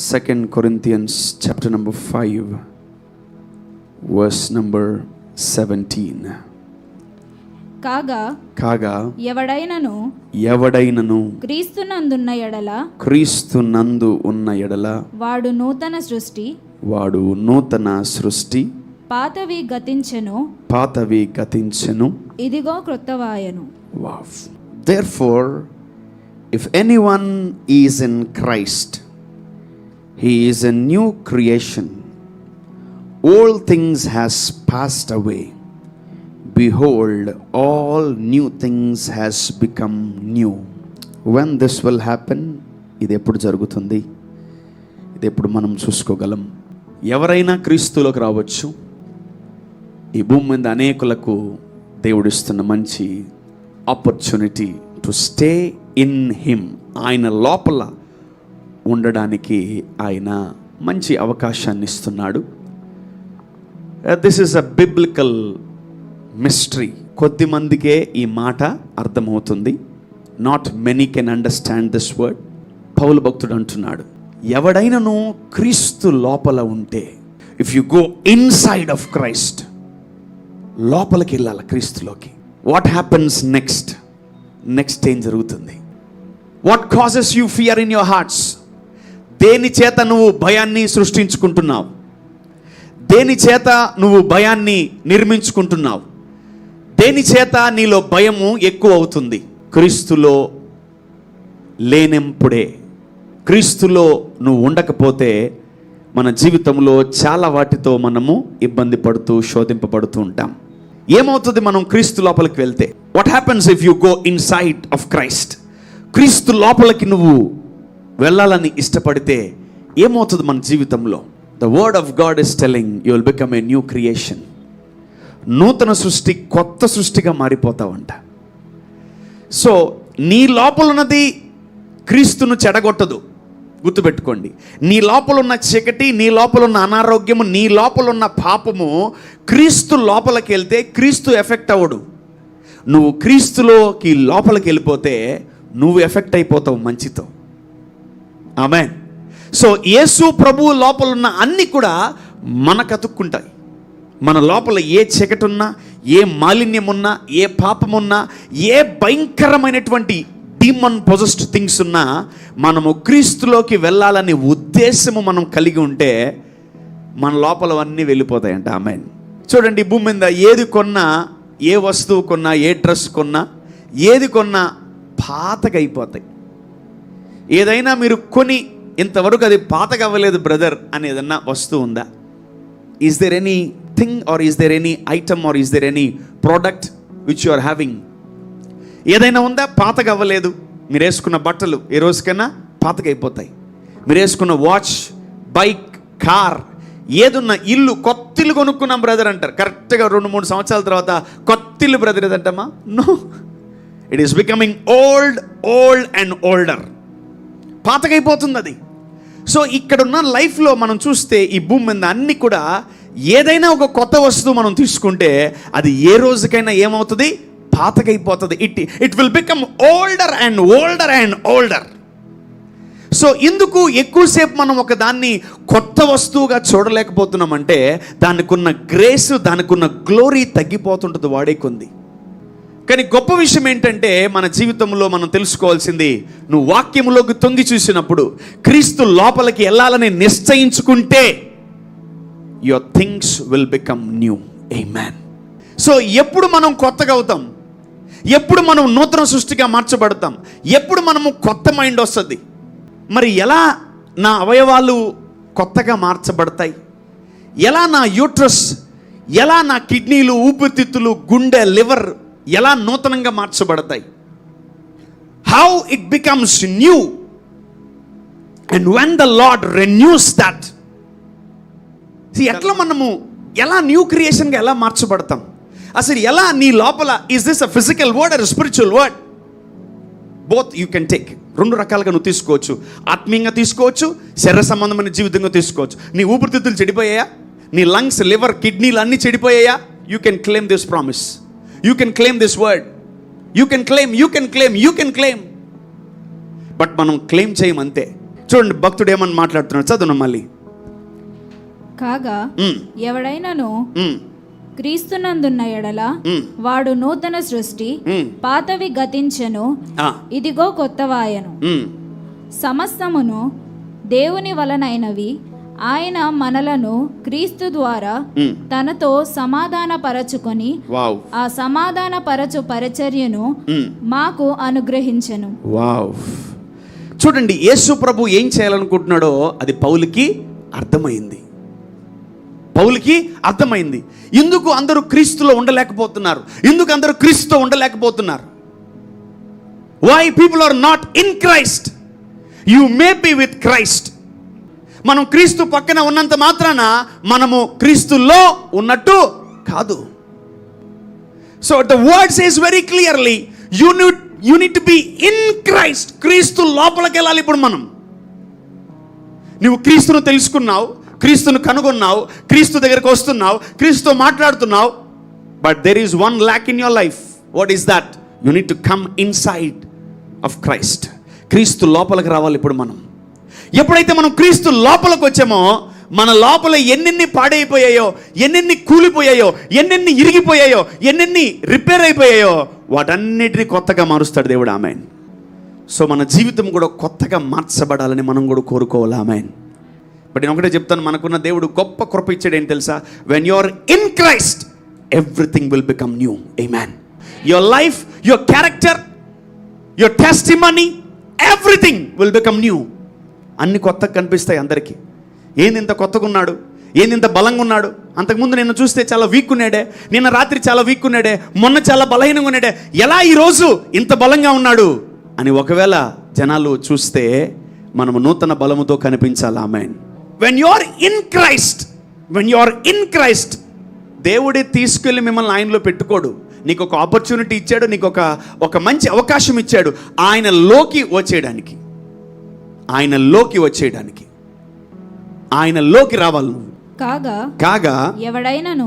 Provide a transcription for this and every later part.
2 Corinthians chapter number 5 verse number 17. కాగా ఎవడైనను క్రీస్తునందు ఉన్న ఎడల వాడు నూతన సృష్టి, పాతవి గతించెను, ఇదిగో క్రొత్తవాయెను. Wow. Therefore, if anyone is in Christ, he is a new creation. All things has passed away. Behold, all new things has become new. When this will happen? ఇది ఎప్పుడు జరుగుతుంది? ఇది ఎప్పుడు మనం చూసుకోగలం? ఎవరైనా క్రీస్తులోకి రావచ్చు. ఈ భూమి మీద అనేకులకు దేవుడిస్తున్న మంచి opportunity to stay in him. ఆయన లోపల ఉండడానికి ఆయన మంచి అవకాశాన్ని ఇస్తున్నాడు. This is a biblical mystery. కొద్ది మందికే ఈ మాట అర్థమవుతుంది. Not many can understand this word. పౌలు భక్తుడు అంటున్నాడు, ఎవడైనను క్రీస్తు లోపల ఉంటే, if you go inside of Christ, లోపలికి వెళ్ళాలి క్రీస్తులోకి. వాట్ హ్యాపన్స్ నెక్స్ట్ ఏం జరుగుతుంది? What causes you fear in your hearts? దేని చేత నువ్వు భయాన్ని సృష్టించుకుంటున్నావు? దేని చేత నువ్వు భయాన్ని నిర్మించుకుంటున్నావు? దేని చేత నీలో భయము ఎక్కువ అవుతుంది? క్రీస్తులో లేనెంపుడే, క్రీస్తులో నువ్వు ఉండకపోతే మన జీవితంలో చాలా వాటితో మనము ఇబ్బంది పడుతూ శోధింపబడుతూ ఉంటాం. ఏమవుతుంది మనం క్రీస్తు లోపలికి వెళ్తే? What happens if you go inside of Christ? క్రీస్తు లోపలికి నువ్వు వెళ్ళాలని ఇష్టపడితే ఏమవుతుంది మన జీవితంలో? The word of God is telling you will become a new creation. నూతన సృష్టి, కొత్త సృష్టిగా మారిపోతావంట. సో నీ లోపల ఉన్నది క్రీస్తును చెడగొట్టదు. గుర్తుపెట్టుకోండి, నీ లోపల ఉన్న చీకటి, నీ లోపల ఉన్న అనారోగ్యము, నీ లోపల ఉన్న పాపము క్రీస్తు లోపలికి వెళ్తే క్రీస్తు ఎఫెక్ట్ అవ్వడు. నువ్వు క్రీస్తులోకి లోపలికి వెళ్ళిపోతే నువ్వు ఎఫెక్ట్ అయిపోతావు మంచితో. ఆమేన్. సో యేసు ప్రభువు లోపల ఉన్న అన్నీ కూడా మనకు అతుక్కుంటాయి. మన లోపల ఏ చీకటి ఉన్నా, ఏ మాలిన్యం ఉన్నా, ఏ పాపమున్నా, ఏ భయంకరమైనటువంటి డీమన్ పొజెస్డ్ థింగ్స్ ఉన్నా, మనము క్రీస్తులోకి వెళ్ళాలని ఉద్దేశము మనం కలిగి ఉంటే మన లోపలవన్నీ వెళ్ళిపోతాయంట. ఆమేన్. చూడండి, భూమి మీద ఏది కొన్నా, ఏ వస్తువు కొన్నా, ఏ డ్రెస్ కొన్నా, ఏది కొన్నా పాతగా అయిపోతాయి. ఏదైనా మీరు కొని ఇంతవరకు అది పాతగా అవ్వలేదు బ్రదర్ అని ఏదన్నా వస్తువు ఉందా? Is there anything or is there any item or is there any product which you are having? ఏదైనా ఉందా పాతగా అవ్వలేదు? మీరు వేసుకున్న బట్టలు ఏ రోజుకైనా పాతగా అయిపోతాయి. మీరు వేసుకున్న వాచ్, బైక్, కార్, ఏదున్న ఇల్లు, కొత్త ఇల్లు కొనుక్కున్నాం బ్రదర్ అంటారు. కరెక్ట్గా 2-3 సంవత్సరాల తర్వాత కొత్త ఇల్లు బ్రదర్ ఏదంటమ్మా? No, it is becoming old and older. పాతగైపోతుంది అది. సో ఇక్కడున్న లైఫ్లో మనం చూస్తే ఈ భూమి మీద అన్ని కూడా ఏదైనా ఒక కొత్త వస్తువు మనం తీసుకుంటే అది ఏ రోజుకైనా ఏమవుతుంది? పాతగైపోతుంది. It will become older and older. So ఇందుకు ఎక్కువసేపు మనం ఒక దాన్ని కొత్త వస్తువుగా చూడలేకపోతున్నామంటే దానికున్న గ్రేస్, దానికున్న గ్లోరీ తగ్గిపోతుంటుంది వాడే కొంది. కానీ గొప్ప విషయం ఏంటంటే మన జీవితంలో మనం తెలుసుకోవాల్సింది, నువ్వు వాక్యములోకి తొంగి చూసినప్పుడు, క్రీస్తు లోపలికి వెళ్ళాలని నిశ్చయించుకుంటే your things will become new. ఆమేన్. సో ఎప్పుడు మనం కొత్తగా అవుతాం? ఎప్పుడు మనం నూతన సృష్టిగా మార్చబడతాం? ఎప్పుడు మనము కొత్త మైండ్ వస్తుంది? మరి ఎలా నా అవయవాలు కొత్తగా మార్చబడతాయి? ఎలా నా యూట్రస్, ఎలా నా కిడ్నీలు, ఊపిరితిత్తులు, గుండె, లివర్ ఎలా నూతనంగా మార్చబడతాయి? How it becomes new and when the lord renews that. ఎట్లా మనము ఎలా న్యూ క్రియేషన్గా ఎలా మార్చబడతాం? అసలు ఎలా నీ లోపల, is this a physical word or spiritual word? Both you can take. 2 రకాలుగా నువ్వు తీసుకోవచ్చు. ఆత్మీయంగా తీసుకోవచ్చు, శరీర సంబంధమైన జీవితంగా తీసుకోవచ్చు. నీ ఊపిరితిత్తులు చెడిపోయాయా? నీ లంగ్స్, లివర్, కిడ్నీలు అన్నీ చెడిపోయాయా? You can claim this promise. You can claim this word. You can claim. But మనం క్లెయిమ్ చేయమంతే. చూడండి భక్తుడు ఏమని మాట్లాడుతున్నాడు, చదువు మళ్ళీ. కాగా ఉమ్, ఎవడైనను ఉమ్, క్రీస్తునందున్న ఎడల ఉమ్, వాడు నూతన సృష్టి, ఉమ్, పాతవి గతించెను, ఆ, ఇదిగో కొత్తవాయను. ఉమ్, సమస్తమును దేవుని వలనైనవి, ఆయన మనలను క్రీస్తు ద్వారా ఉమ్. తనతో సమాధానపరచుకొని వావ్, ఆ సమాధానపరచు పరిచర్యను ఉమ్, మాకు అనుగ్రహించెను. వావ్. చూడండి, యేసు ప్రభు ఏం చేయాలనుకుంటున్నాడో అది పౌలుకి అర్థమైంది. పౌలుకి అర్థమైంది. ఎందుకు అందరూ క్రీస్తులో ఉండలేకపోతున్నారు, ఎందుకు అందరూ క్రీస్తుతో ఉండలేకపోతున్నారు? Why people are not in Christ? You may be with Christ. మనం క్రీస్తు పక్కన ఉన్నంత మాత్రాన మనము క్రీస్తులో ఉన్నట్టు కాదు. So the word says very clearly, you need to be in Christ. క్రీస్తు లోపలికి వెళ్ళాలి. ఇప్పుడు నువ్వు క్రీస్తును తెలుసుకున్నావు, క్రీస్తును కనుగొన్నావు, క్రీస్తు దగ్గరకు వస్తున్నావు, క్రీస్తుతో మాట్లాడుతున్నావు. But there is one lakh in your life. What is that? You need to come inside of Christ. క్రీస్తు లోపలికి రావాలి. ఇప్పుడు ఎప్పుడైతే మనం క్రీస్తు లోపలికి వచ్చామో, మన లోపల ఎన్నెన్ని పాడైపోయాయో, ఎన్నెన్ని కూలిపోయాయో, ఎన్నెన్ని ఇరిగిపోయాయో, ఎన్నెన్ని రిపేర్ అయిపోయాయో, వాటన్నిటిని కొత్తగా మారుస్తాడు దేవుడు. ఆమేన్. సో మన జీవితం కూడా కొత్తగా మార్చబడాలని మనం కూడా కోరుకోవాలి. ఆమేన్. బట్ నేను ఒకటే చెప్తాను, మనకున్న దేవుడు గొప్ప కృప ఇచ్చాడు. ఏంటి తెలుసా? When you are in Christ everything will become new. Amen. Your life, your character, your testimony, everything will become new. అన్ని కొత్తగా కనిపిస్తాయి అందరికీ. ఏంది ఇంత కొత్తగా ఉన్నాడు, ఏంది ఇంత బలంగా ఉన్నాడు, అంతకుముందు నిన్ను చూస్తే చాలా వీక్ ఉన్నాడే, నిన్న రాత్రి చాలా వీక్ ఉన్నాడే, మొన్న చాలా బలహీనంగా ఉన్నాడే, ఎలా ఈరోజు ఇంత బలంగా ఉన్నాడు అని ఒకవేళ జనాలు చూస్తే మనము నూతన బలముతో కనిపించాలి. ఆమేన్. When you are in Christ, when you are in Christ, దేవుడే తీసుకెళ్ళి మిమ్మల్ని ఆయనలో పెట్టుకోడు. నీకు ఒక ఆపర్చునిటీ ఇచ్చాడు, నీకు ఒక మంచి అవకాశం ఇచ్చాడు ఆయనలోకి వచ్చేయడానికి. ఆయనలోకి రావాలి నువ్వు. కాగా ఎవడైనను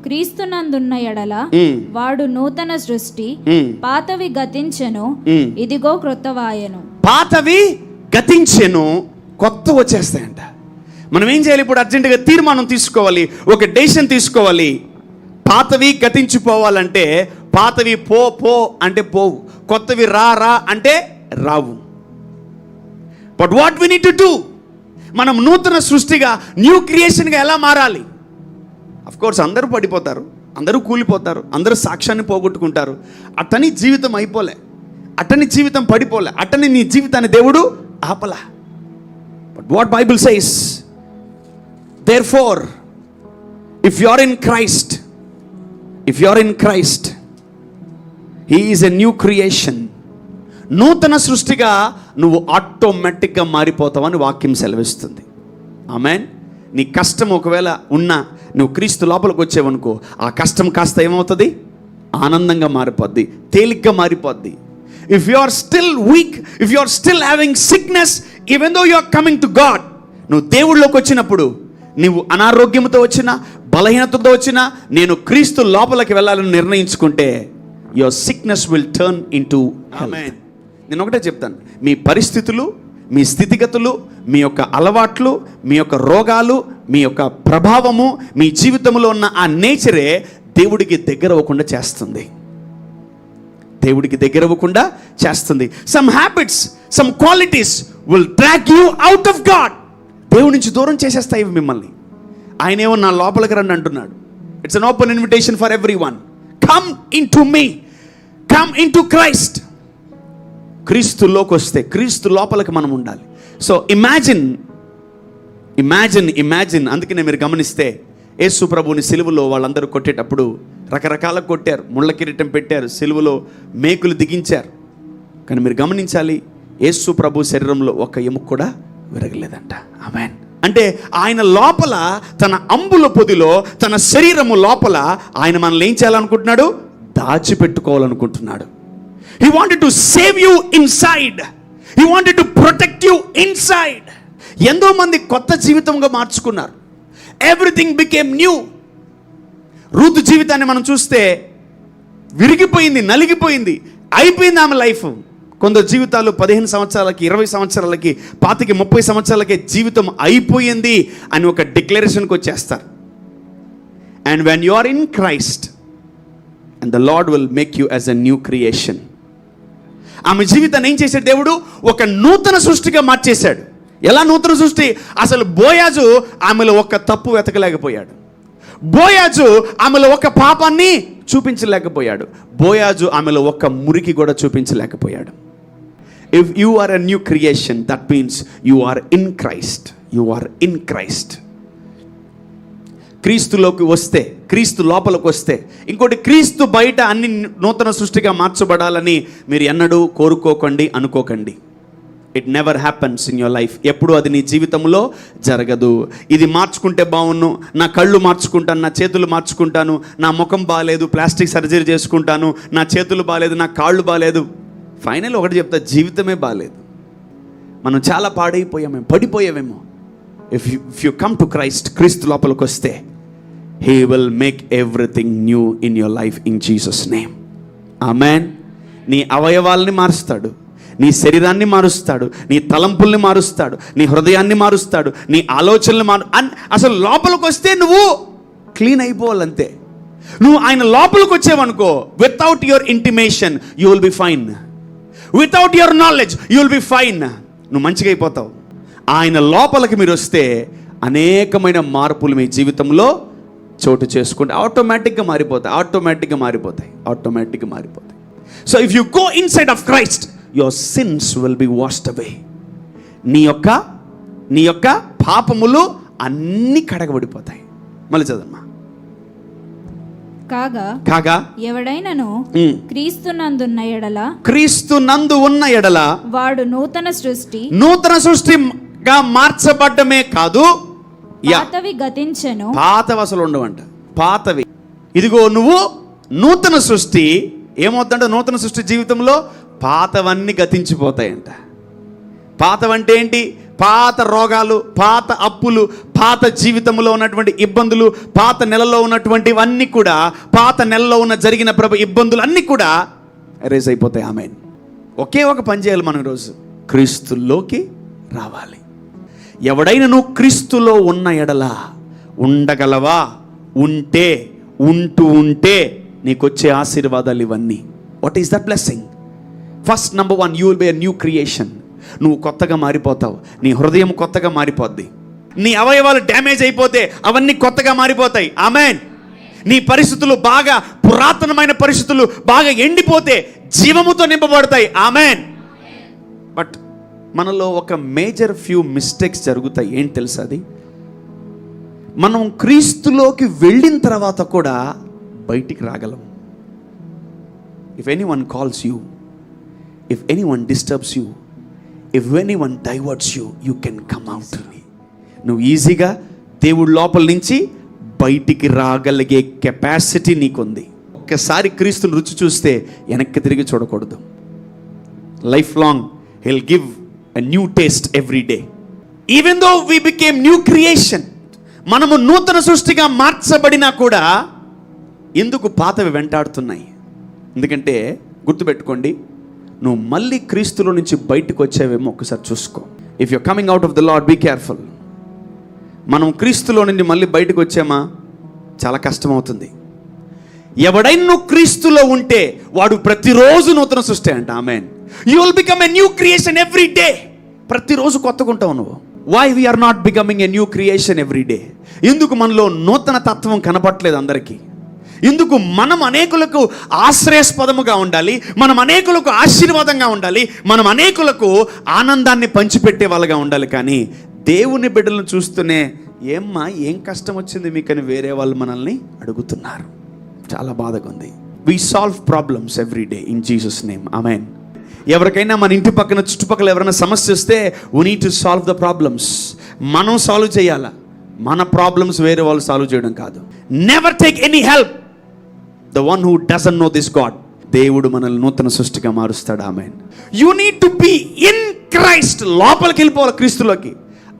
క్రీస్తునందున్న ఎడల వాడు నూతన సృష్టి, పాతవి గతించెను, ఇదిగో క్రొత్తవాయెను. పాతవి గతించెను, కొత్త వచ్చేస్తాయంట. మనం ఏం చేయాలి? ఇప్పుడు అర్జెంటుగా తీర్మానం తీసుకోవాలి, ఒక డెసిషన్ తీసుకోవాలి. పాతవి గతించిపోవాలంటే, పాతవి పో అంటే పోవు, కొత్తవి రా అంటే రావు. But what we need to do? మనం నూతన సృష్టిగా, న్యూ క్రియేషన్గా ఎలా మారాలి? అఫ్ కోర్స్ అందరూ పడిపోతారు, అందరూ కూలిపోతారు, అందరూ సాక్ష్యాన్ని పోగొట్టుకుంటారు. అట్టని జీవితం అయిపోలే, అట్టని జీవితం పడిపోలే, అట్టని నీ జీవితాన్ని దేవుడు ఆపలా. But what Bible says, therefore if you are in Christ, he is a new creation. నూతన సృష్టిగా నువ్వు ఆటోమేటిక్గా మారిపోతావని వాక్యం సెలవిస్తుంది. ఆమేన్. నీ కష్టం ఒకవేళ ఉన్నా నువ్వు క్రీస్తు లోపలికి వచ్చేవనుకో, ఆ కష్టం కాస్త ఏమవుతుంది? ఆనందంగా మారిపోద్ది, తేలిగ్గా మారిపోద్ది. If you are still weak, if you are still having sickness, even though you are coming to God, నువ్వు దేవుళ్ళలోకి వచ్చినప్పుడు, నీవు అనారోగ్యంతో వచ్చినా, బలహీనతతో వచ్చినా, నేను క్రీస్తు లోపలికి వెళ్ళాలని నిర్ణయించుకుంటే, your sickness will turn into health. నేను ఒకటే చెప్తాను, మీ పరిస్థితులు, మీ స్థితిగతులు, మీ యొక్క అలవాట్లు, మీ యొక్క రోగాలు, మీ యొక్క ప్రభావము, మీ జీవితంలో ఉన్న ఆ నేచరే దేవుడికి దగ్గర అవ్వకుండా చేస్తుంది. Some habits, some qualities will drag you out of God. దేవుడి నుంచి దూరం చేసేస్తాయి మిమ్మల్ని. ఆయనేమో నా లోపలికి రండి అంటున్నాడు. It's an open invitation for everyone. Come into me, come into Christ. క్రీస్తులోకి వస్తే, క్రీస్తు లోపలికి మనం ఉండాలి. సో ఇమాజిన్, అందుకనే మీరు గమనిస్తే యేసు ప్రభువుని సిలువలో వాళ్ళందరూ కొట్టేటప్పుడు రకరకాల కొట్టారు, ముళ్ళ కిరీటం పెట్టారు, సిలువలో మేకులు దిగించారు. కానీ మీరు గమనించాలి, యేసు ప్రభు శరీరంలో ఒక ఎముక కూడా విరగలేదంట. ఆమేన్. అంటే ఆయన లోపల, తన అంబుల పొదిలో, తన శరీరము లోపల ఆయన మనల్ని ఏం చేయాలనుకుంటున్నాడు? దాచిపెట్టుకోవాలనుకుంటున్నాడు. He wanted to save you inside. He wanted to protect you inside. ఎంతో మంది కొత్త జీవితంగా మార్చుకున్నారు. Everything became new. రూతు జీవితాన్ని మనం చూస్తే విరిగిపోయింది, నలిగిపోయింది, అయిపోయింది ఆమె లైఫ్. కొందరు జీవితాలు 15 సంవత్సరాలకి, 20 సంవత్సరాలకి, 25, 30 సంవత్సరాలకే జీవితం అయిపోయింది అని ఒక డిక్లరేషన్కి వచ్చేస్తారు. And when you are in Christ and the lord will make you as a new creation. ఆమె జీవితాన్ని ఏం చేశాడు దేవుడు? ఒక నూతన సృష్టిగా మార్చేశాడు. ఎలా నూతన సృష్టి? అసలు బోయాజు ఆమెలో ఒక తప్పు వెతకలేకపోయాడు. బోయాజు ఆమెలో ఒక పాపాన్ని చూపించలేకపోయాడు. బోయాజు ఆమెలో ఒక మురికి కూడా చూపించలేకపోయాడు. If you are a new creation, that means you are in Christ. You are in Christ. క్రీస్తులోకి వస్తే, క్రీస్తు లోపలికి వస్తే, ఇంకోటి క్రీస్తు బయట అన్ని నూతన సృష్టిగా మార్చబడాలని మీరు ఎన్నడూ కోరుకోకండి, అనుకోకండి. It never happens in your life. ఎప్పుడు అది నీ జీవితంలో జరగదు. ఇది మార్చుకుంటే బాగున్ను, నా కళ్ళు మార్చుకుంటాను, నా చేతులు మార్చుకుంటాను, నా ముఖం బాగాలేదు, ప్లాస్టిక్ సర్జరీ చేసుకుంటాను, నా చేతులు బాగాలేదు, నా కాళ్ళు బాగాలేదు. ఫైనల్ ఒకటి చెప్తా, జీవితమే బాగాలేదు. మనం చాలా పాడైపోయామేమో, పడిపోయామేమో. If you come to Christ, క్రీస్తు లోపలికి వస్తే, he will make everything new in your life in Jesus name. Amen. నీ అవయవాల్ని మారుస్తాడు, నీ శరీరాన్ని మారుస్తాడు, నీ తలంపుల్ని మారుస్తాడు, నీ హృదయాన్ని మారుస్తాడు, నీ ఆలోచనలు అసలు లోపలికి వస్తే నువ్వు క్లీన్ అయిపోవాలంతే. నువ్వు ఆయన లోపలికి వచ్చేవనుకో, without your intimation you will be fine. Without your knowledge you will be fine. నువ్వు మంచిగా అయిపోతావు. ఆయన లోపలికి మీరు వస్తే అనేకమైన మార్పులు మీ జీవితంలో చోటు చేసుకుంటే ఆటోమేటిక్గా మారిపోతాయి. So if you go inside of Christ, your sins will be washed away. నీ యొక్క పాపములు అన్నీ కడగబడిపోతాయి. మళ్ళీ చదవమ్మా. కాగా ఎవడైనను క్రీస్తునందు ఉన్న ఎడల వాడు నూతన సృష్టిగా మార్చబడ్డమే కాదు, పాతవి గతించెను. పాతవి అసలు ఉండవంట. పాతవి, ఇదిగో నువ్వు నూతన సృష్టి. ఏమవుతుందంటే నూతన సృష్టి జీవితంలో పాతవన్నీ గతించిపోతాయంట. పాతవంటే ఏంటి? పాత రోగాలు, పాత అప్పులు, పాత జీవితంలో ఉన్నటువంటి ఇబ్బందులు, పాత నెలలో ఉన్నటువంటివన్నీ కూడా, పాత నెలలో ఉన్న జరిగిన ఇబ్బందులు అన్నీ కూడా ఎరేజ్ అయిపోతాయి. ఆమేన్. ఒకే ఒక పని చేయాలి మనం ఈరోజు, క్రీస్తులోకి రావాలి. ఎవడైనా నువ్వు క్రీస్తులో ఉన్న ఎడల ఉండగలవా? ఉంటే నీకొచ్చే ఆశీర్వాదాలు ఇవన్నీ. What is that blessing? First number 1, you will B a new creation. నువ్వు కొత్తగా మారిపోతావు. నీ హృదయం కొత్తగా మారిపోద్ది. నీ అవయవాలు డ్యామేజ్ అయిపోతే అవన్నీ కొత్తగా మారిపోతాయి. ఆమేన్. నీ పరిస్థితులు బాగా పురాతనమైన పరిస్థితులు బాగా ఎండిపోతే జీవముతో నింపబడతాయి. ఆమేన్. బట్ మనలో ఒక మేజర్ ఫ్యూ మిస్టేక్స్ జరుగుతాయి. ఏంటి తెలుసా? అది మనం క్రీస్తులోకి వెళ్ళిన తర్వాత కూడా బయటికి రాగలం. If anyone calls you, if anyone disturbs you, if anyone diverts you, you can come out. నువ్వు ఈజీగా దేవుడి లోపల నుంచి బయటికి రాగలిగే కెపాసిటీ నీకుంది. ఒక్కసారి క్రీస్తుని రుచి చూస్తే వెనక్కి తిరిగి చూడకూడదు. Life long he'll give a new taste every day. Even though we became new creation, మనము నూతన సృష్టిగా మార్చబడినా కూడా ఎందుకు పాతవి వెంటాడుతున్నాయి? ఎందుకంటే గుర్తుపెట్టుకోండి, నువ్వు మళ్ళీ క్రీస్తులో నుంచి బయటకు వచ్చేవేమో ఒకసారి చూసుకో. If you coming out of the lord, be careful. మనం క్రీస్తులో నుండి మళ్ళీ బయటకు వచ్చామా చాలా కష్టమవుతుంది. ఎవడైనా నువ్వు క్రీస్తులో ఉంటే వాడు ప్రతిరోజు నూతన సృష్టి అంట. Amen. You will become a new creation every day. ప్రతిరోజు కొత్తగా ఉంటావు నువ్వు. Why we are not becoming a new creation every day? ఎందుకు మనలో నూతన తత్వం కనపట్లేదు అందరికీ? ఎందుకు మనం అనేకులకు ఆశ్రయస్పదముగా ఉండాలి, మనం అనేకులకు ఆశీర్వాదంగా ఉండాలి, మనం అనేకులకు ఆనందాన్ని పంచిపెట్టే వాళ్ళగా ఉండాలి. కానీ దేవుని బిడ్డలను చూస్తూనే ఏమ్మా ఏం కష్టం వచ్చింది మీకని వేరే వాళ్ళు మనల్ని అడుగుతున్నారు. చాలా బాధగా ఉంది. We solve problems every day in Jesus name. Amen. ఎవరికైనా మన ఇంటి పక్కన చుట్టుపక్కల ఎవరైనా సమస్య వస్తే we need to solve the problems. మనం సాల్వ్ చేయాలా, మన ప్రాబ్లమ్స్ వేరే వాళ్ళు సాల్వ్ చేయడం కాదు. Never take any help the one who doesn't know this God. దేవుడు మనల్ని నూతన సృష్టిగా మారుస్తాడు. Amen. You need to be in Christ. లోపలికి వెళ్ళిపోవాలి క్రీస్తులోకి.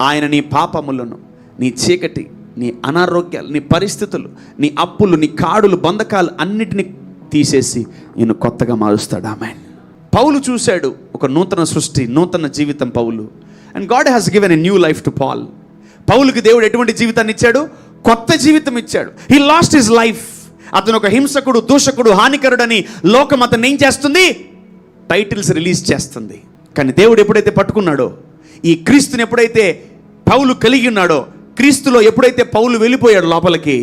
ఆయన నీ పాపములను, నీ చీకటి, నీ అనారోగ్యాలు, నీ పరిస్థితులు, నీ అప్పులు, నీ కాడులు, బంధకాలు అన్నిటినీ తీసేసి నిన్ను కొత్తగా మారుస్తాడు. ఆమేన్. పౌలు చూశాడు ఒక నూతన సృష్టి, నూతన జీవితం పౌలు. And God has given a new life to Paul. పౌలుకి దేవుడు ఎటువంటి జీవితాన్ని ఇచ్చాడు? కొత్త జీవితం ఇచ్చాడు. He lost his life. అతను ఒక హింసకుడు, దూషకుడు, హానికరుడని లోకం అతను ఏం చేస్తుంది? టైటిల్స్ రిలీజ్ చేస్తుంది. కానీ దేవుడు ఎప్పుడైతే పట్టుకున్నాడో, ఈ క్రీస్తుని ఎప్పుడైతే పౌలు కలిగి ఉన్నాడో, క్రీస్తులో ఎప్పుడైతే పౌలు వెళ్ళిపోయాడు లోపలికి,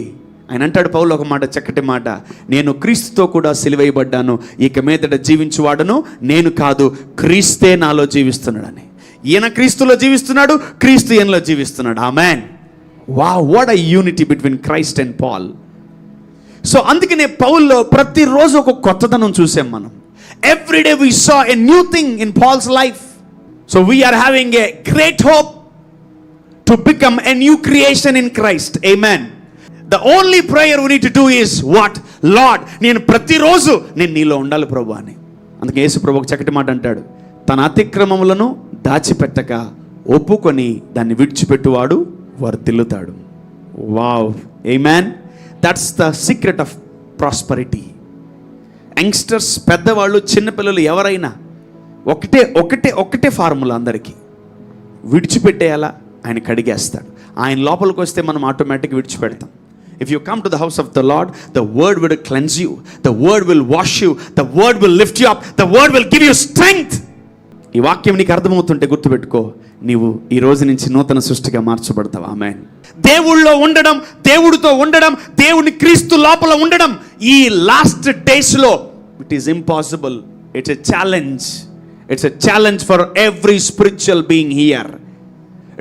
ఆయన అంటాడు పౌలు ఒక మాట, చక్కటి మాట, నేను క్రీస్తుతో కూడా సిలువేయబడ్డాను, ఇక మీదట జీవించువాడను నేను కాదు, క్రీస్తే నాలో జీవిస్తున్నాడని. ఈయన క్రీస్తులో జీవిస్తున్నాడు, క్రీస్తు ఈయనలో జీవిస్తున్నాడు. Amen. Wow, what a unity between Christ and Paul. So అందుకనే పౌల్లో ప్రతిరోజు ఒక కొత్తదనం చూసాం మనం. Everyday we saw a new thing in Paul's life. So we are having a great hope to become a new creation in Christ. Amen. The only prayer we need to do is what? Lord, నేను ప్రతిరోజు నేను నీలో ఉండాలి ప్రభు అని. అందుకే యేసు ప్రభు ఒక చక్కటి మాట అంటాడు, తన అతిక్రమములను దాచిపెట్టక ఒప్పుకొని దాన్ని విడిచిపెట్టువాడు వర్ధిల్లుతాడు. Wow, amen. That's the secret of prosperity. Youngsters, పెద్దవాళ్ళు, చిన్నపిల్లలు ఎవరైనా ఒకటే ఒకటే ఒకటే ఫార్ములా అందరికీ, విడిచిపెట్టేయాలా, ఆయన కడిగేస్తాడు. ఆయన లోపలికి వస్తే మనం ఆటోమేటిక్గా విడిచిపెడతాం. If you come to the house of the Lord, the word will cleanse you, the word will wash you, the word will lift you up, the word will give you strength. ఈ వాక్యం నీకు అర్థమవుతుంటే గుర్తుపెట్టుకో, నీవు ఈ రోజు నుంచి నూతన సృష్టిగా మార్చబడతావు. ఆమేన్. దేవుళ్ళో ఉండడం, దేవుడితో ఉండడం, దేవుని క్రీస్తు లోపల ఉండడం ఈ లాస్ట్ డేస్లో it is impossible. It's a challenge. It's a challenge for every spiritual being here.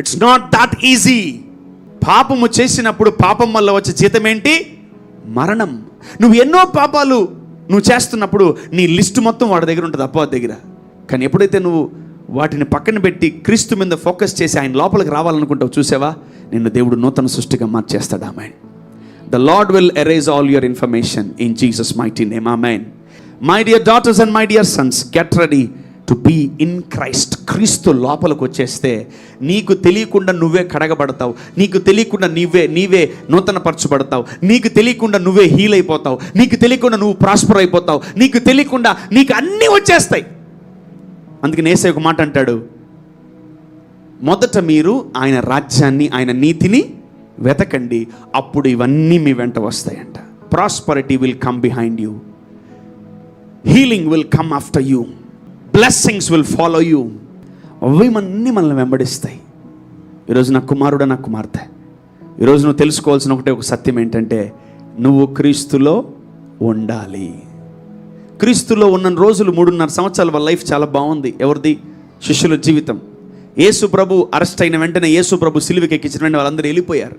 It's not that easy. పాపము చేసినప్పుడు పాపం వల్ల వచ్చే జీతం ఏంటి? మరణం. నువ్వు ఎన్నో పాపాలు నువ్వు చేస్తున్నప్పుడు నీ లిస్ట్ మొత్తం వాడి దగ్గర ఉంటుంది, అపవాది దగ్గర. కానీ ఎప్పుడైతే నువ్వు వాటిని పక్కన పెట్టి క్రీస్తు మీద ఫోకస్ చేసి ఆయన లోపలికి రావాలనుకుంటావు, చూసావా, నిన్ను దేవుడు నూతన సృష్టిగా మార్చేస్తాడు. Amen. The lord will erase all your information in Jesus mighty name. Amen. My dear daughters and my dear sons, get ready to be in Christ. క్రీస్తు లోపలికి వచ్చేస్తే నీకు తెలియకుండా నువ్వే కడగబడతావు, నీకు తెలియకుండా నీవే నూతనపరచబడతావు, నీకు తెలియకుండా నువ్వే హీల్ అయిపోతావు, నీకు తెలియకుండా నువ్వు ప్రాస్పర్ అయిపోతావు, నీకు తెలియకుండా నీకు అన్నీ వచ్చేస్తాయి. అందుకని యేసయ్య ఒక మాట అంటాడు, మొదట మీరు ఆయన రాజ్యాన్ని, ఆయన నీతిని వెతకండి, అప్పుడు ఇవన్నీ మీ వెంట వస్తాయంట. Prosperity will come behind you, healing will come after you, blessings will follow you. అవి అన్నీ మనల్ని వెంబడిస్తాయి. ఈరోజు నా కుమారుడు, నా కుమార్తె, ఈరోజు నువ్వు తెలుసుకోవాల్సిన ఒక సత్యం ఏంటంటే, నువ్వు క్రీస్తులో ఉండాలి. క్రీస్తులో ఉన్న రోజులు 3.5 సంవత్సరాల వాళ్ళ లైఫ్ చాలా బాగుంది. ఎవరిది? శిష్యుల జీవితం. యేసు ప్రభు అరెస్ట్ అయిన వెంటనే, యేసు ప్రభు సిలువకి ఎక్కించిన వెంటనే వాళ్ళందరూ వెళ్ళిపోయారు.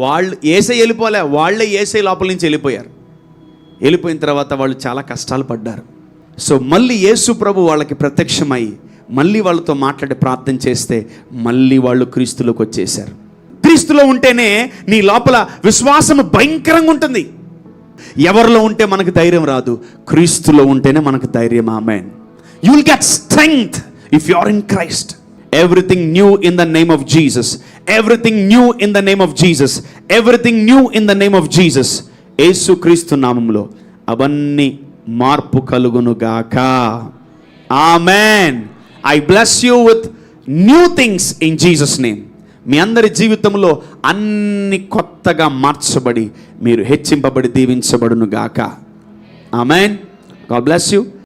వాళ్ళు యేసయ్య వెళ్ళిపోలే, వాళ్ళే యేసయ్య లోపల నుంచి వెళ్ళిపోయారు. వెళ్ళిపోయిన తర్వాత వాళ్ళు చాలా కష్టాలు పడ్డారు. సో మళ్ళీ యేసు ప్రభు వాళ్ళకి ప్రత్యక్షమై మళ్ళీ వాళ్ళతో మాట్లాడి ప్రార్థన చేస్తే మళ్ళీ వాళ్ళు క్రీస్తులోకి వచ్చేసారు. క్రీస్తులో ఉంటేనే నీ లోపల విశ్వాసం భయంకరంగా ఉంటుంది. ఎవరిలో ఉంటే మనకు ధైర్యం రాదు, క్రీస్తులో ఉంటేనే మనకు ధైర్యం. Amen. You will get strength if you are in Christ. Everything new in the name of Jesus. Everything new in the name of Jesus. Everything new in the name of Jesus. యేసు క్రీస్తు నామములో అవన్నీ మార్పు కలుగును గాక. Amen. I bless you with new things in Jesus name. మీ అందరి జీవితంలో అన్ని కొత్తగా మార్చబడి మీరు హెచ్చింపబడి దీవించబడును గాక. ఆమేన్. God bless you.